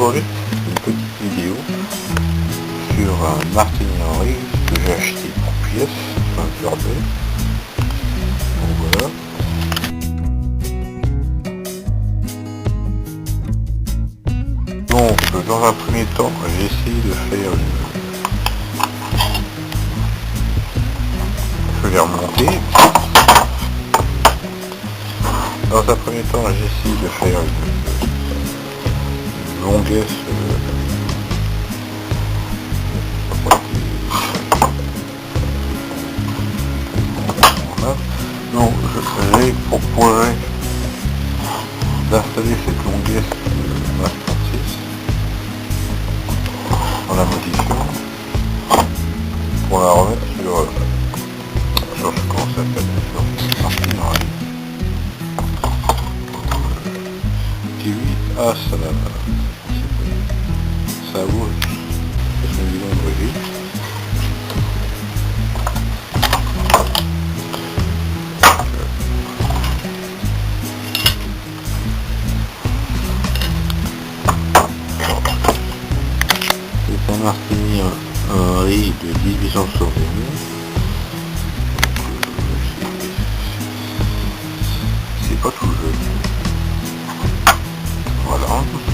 enregistre une petite vidéo sur un Martini Henry que j'ai acheté en pièces, un Turbet. Donc voilà. Donc dans un premier temps, j'ai essayé de faire je vais remonter. Dans un premier temps, j'ai essayé de faire une longuesse donc j'ai proposé d'installer cette longuesse de Master 6 en la modifiant pour la remettre sur ce qu'on s'appelle sur Martini Henry. T8 A ça vaut 1 million de Brigitte. C'est un Martini Henry de 1871. C'est pas tout jeune. Voilà.